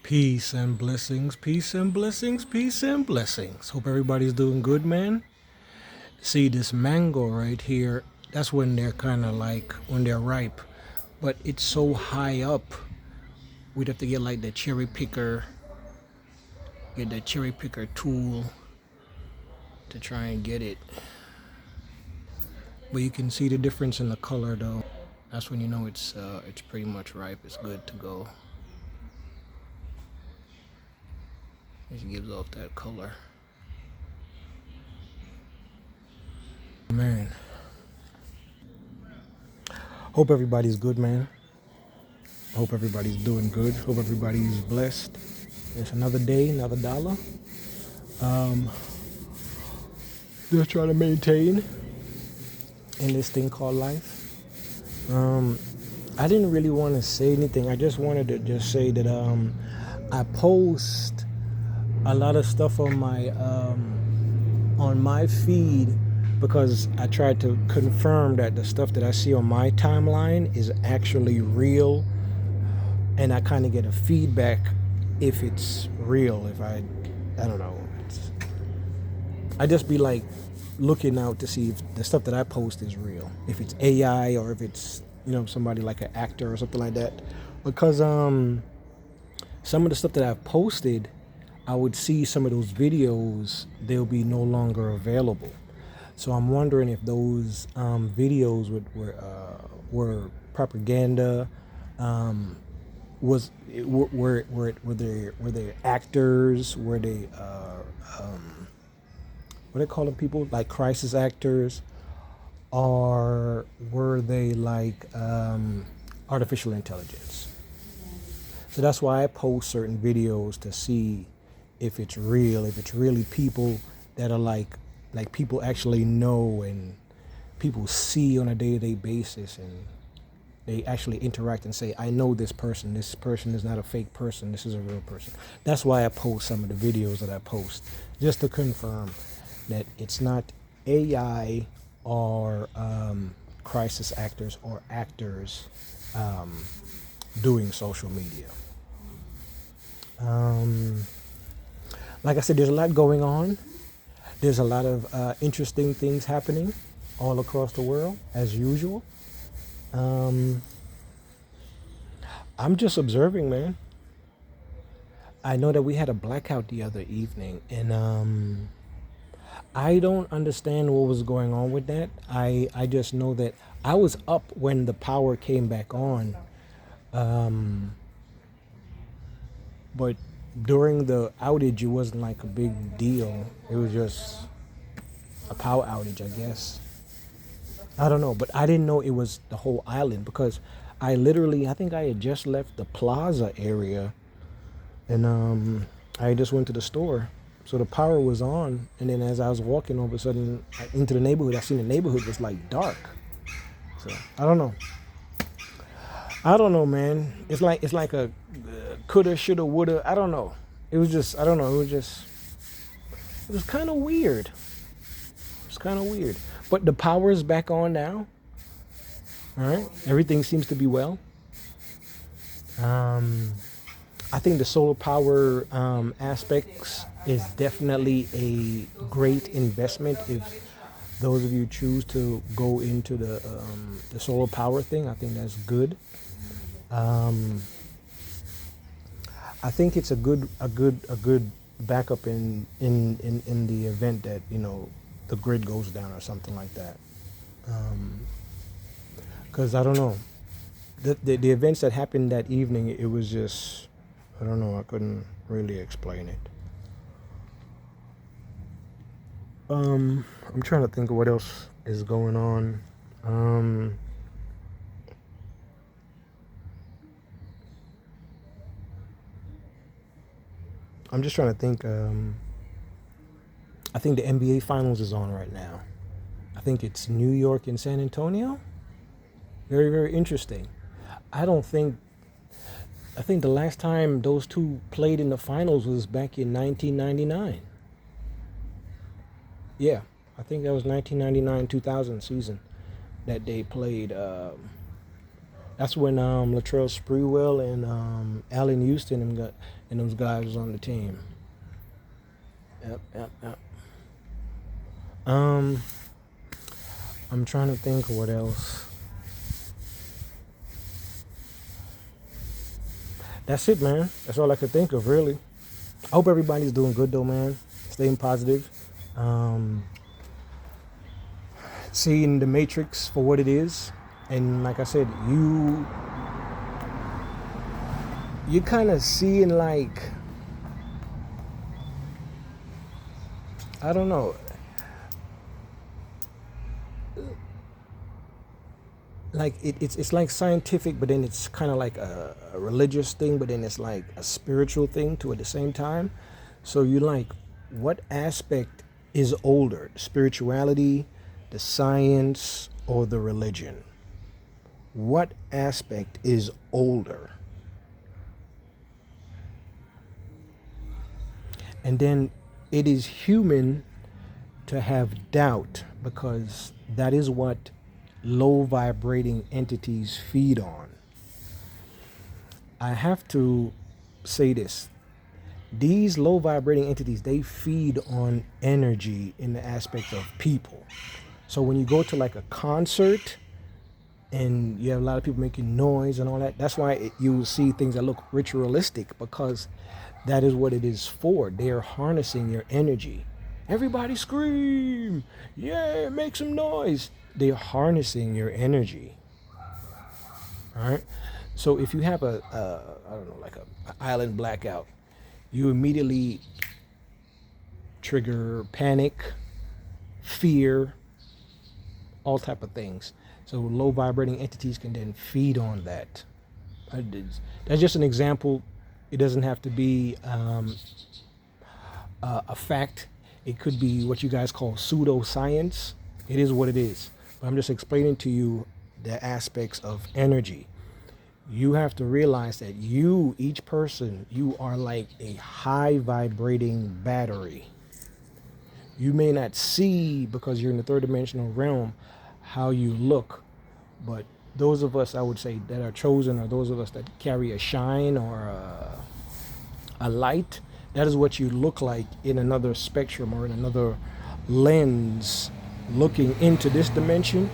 Peace and blessings, peace and blessings, peace and blessings. Hope everybody's doing good, man. See this mango right here, that's when they're kind of like when they're ripe, but it's so high up. We'd have to get like the cherry picker, get the cherry picker tool to try and get it. But you can see the difference in the color though. That's when you know it's pretty much ripe. It's good to go. It gives off that color. Man. Hope everybody's good, man. Hope everybody's doing good. Hope everybody's blessed. It's another day, another dollar. Just trying to maintain in this thing called life. I didn't really want to say anything. I just wanted to just say that I post a lot of stuff on my feed because I tried to confirm that the stuff that I see on my timeline is actually real, and I kind of get a feedback if it's real. If I don't know. I just be like looking out to see if the stuff that I post is real, if it's AI or if it's somebody like an actor or something like that, because some of the stuff that I've posted, I would see some of those videos, they'll be no longer available. So I'm wondering if those videos were propaganda. Were they actors? Were they what do they call them, people like crisis actors, or were they like artificial intelligence? So that's why I post certain videos to see if it's real, if it's really people that are like people actually know and people see on a day-to-day basis, and they actually interact and say, I know this person is not a fake person, this is a real person. That's why I post some of the videos that I post, just to confirm that it's not AI or crisis actors or actors doing social media. Like I said, there's a lot going on. There's a lot of interesting things happening all across the world, as usual. I'm just observing, man. I know that we had a blackout the other evening, and I don't understand what was going on with that. I just know that I was up when the power came back on, but during the outage, it wasn't like a big deal. It was just a power outage, I guess. I don't know, but I didn't know it was the whole island, because I think I had just left the plaza area, and I just went to the store. So the power was on, and then as I was walking all of a sudden into the neighborhood, I seen the neighborhood was like dark. So I don't know. I don't know, man. It's like a coulda, shoulda, woulda. I don't know. It was just, I don't know. It was kind of weird. It's kind of weird. But the power is back on now. All right. Everything seems to be well. I think the solar power aspects is definitely a great investment if those of you choose to go into the solar power thing. I think that's good. I think it's a good backup in the event that the grid goes down or something like that. Because I don't know, the events that happened that evening, it was just, I don't know, I couldn't really explain it. I'm trying to think of what else is going on. I'm just trying to think. I think the NBA Finals is on right now. I think it's New York and San Antonio. Very, very interesting. I think the last time those two played in the finals was back in 1999. Yeah, I think that was 1999-2000 season that they played That's when Latrell Sprewell and Allen Houston and those guys was on the team. Yep, yep, yep. Um, I'm trying to think of what else. That's it, man. That's all I could think of, really. I hope everybody's doing good, though, man. Staying positive. Um, Seeing the Matrix for what it is. And like I said, you kind of seeing like, I don't know, like it's like scientific, but then it's kind of like a religious thing, but then it's like a spiritual thing too at the same time. So you like, what aspect is older, the spirituality, the science, or the religion? What aspect is older? And then it is human to have doubt, because that is what low vibrating entities feed on. I have to say this. These low vibrating entities, they feed on energy in the aspect of people. So when you go to like a concert and you have a lot of people making noise and all that, that's why you will see things that look ritualistic, because that is what it is for. They are harnessing your energy. Everybody scream, yeah, make some noise. They're harnessing your energy. All right. So if you have I don't know, like a island blackout, you immediately trigger panic, fear, all type of things. So low vibrating entities can then feed on that. That's just an example. It doesn't have to be a fact. It could be what you guys call pseudoscience. It is what it is. But I'm just explaining to you the aspects of energy. You have to realize that you, each person, you are like a high vibrating battery. You may not see, because you're in the third dimensional realm, how you look, but those of us, I would say, that are chosen, are those of us that carry a shine or a light. That is what you look like in another spectrum or in another lens looking into this dimension.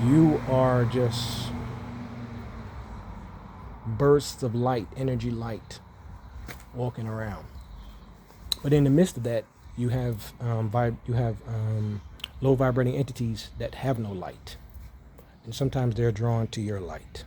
You are just bursts of light, energy light, walking around. But in the midst of that, you have low vibrating entities that have no light, and sometimes they're drawn to your light.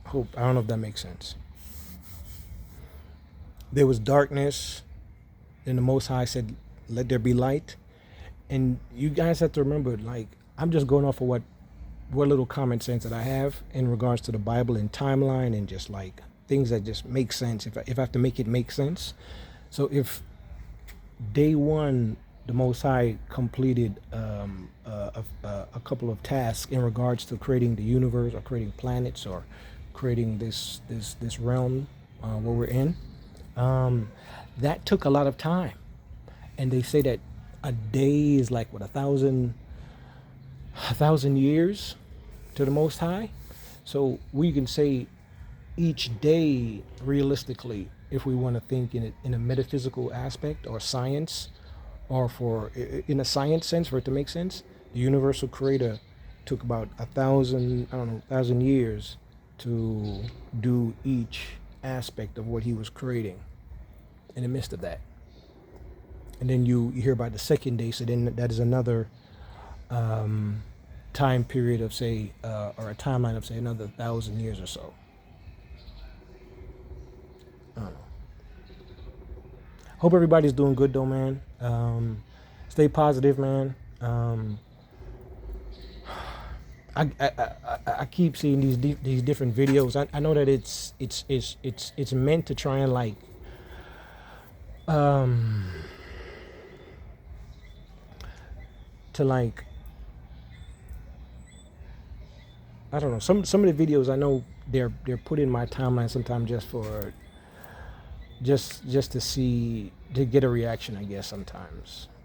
I don't know if that makes sense. There was darkness, and the Most High said, "Let there be light." And you guys have to remember, like, I'm just going off of what little common sense that I have in regards to the Bible and timeline and just like things that just make sense. If I have to make it make sense. So if day one, the Most High completed a couple of tasks in regards to creating the universe or creating planets or creating this realm where we're in, that took a lot of time. And they say that a day is like, what, a thousand years to the Most High. So we can say each day, realistically, if we want to think in a metaphysical aspect or science, or in a science sense, for it to make sense, the universal creator took about 1,000 years to do each aspect of what he was creating in the midst of that. And then you hear about the second day, so then that is another time period of, say, or a timeline of, say, another 1,000 years or so. I don't know. Hope everybody's doing good, though, man. Stay positive, man. I keep seeing these different videos. I know that it's meant to try and like to like, I don't know, some of the videos I know they're put in my timeline sometimes just for just to see, to get a reaction, I guess.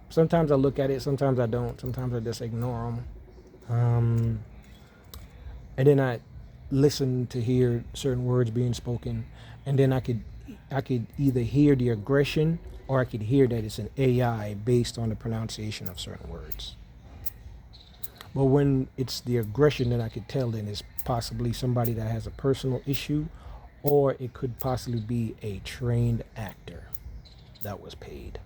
Sometimes I look at it, sometimes I don't, sometimes I just ignore them. And then listen to hear certain words being spoken, and then I could either hear the aggression or I could hear that it's an AI based on the pronunciation of certain words. But when it's the aggression, then I could tell then it's possibly somebody that has a personal issue, or it could possibly be a trained actor that was paid.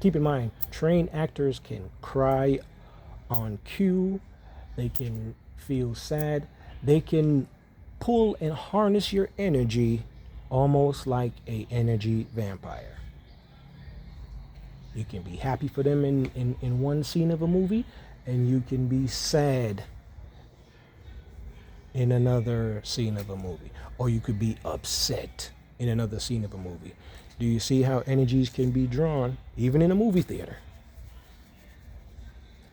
Keep in mind, trained actors can cry on cue, they can feel sad, they can pull and harness your energy almost like a energy vampire. You can be happy for them in one scene of a movie, and you can be sad in another scene of a movie, or you could be upset in another scene of a movie. Do you see how energies can be drawn even in a movie theater?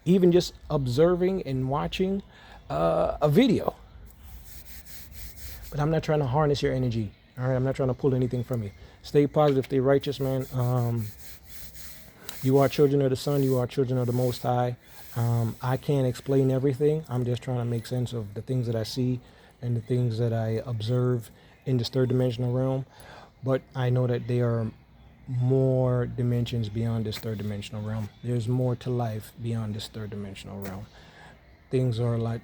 Even just observing and watching a video. But I'm not trying to harness your energy. All right, I'm not trying to pull anything from you. Stay positive, stay righteous, man. You are children of the Sun. You are children of the Most High. I can't explain everything. I'm just trying to make sense of the things that I see and the things that I observe in this third dimensional realm. But I know that there are more dimensions beyond this third dimensional realm. There's more to life beyond this third dimensional realm. Things are like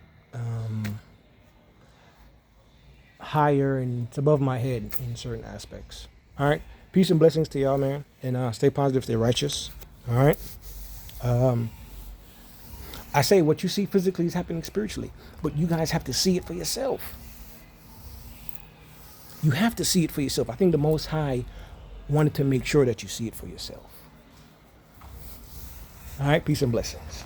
higher, and it's above my head in certain aspects. All right. Peace and blessings to y'all, man. And stay positive, stay righteous. All right. I say what you see physically is happening spiritually, but you guys have to see it for yourself. You have to see it for yourself. I think the Most High wanted to make sure that you see it for yourself. All right. Peace and blessings.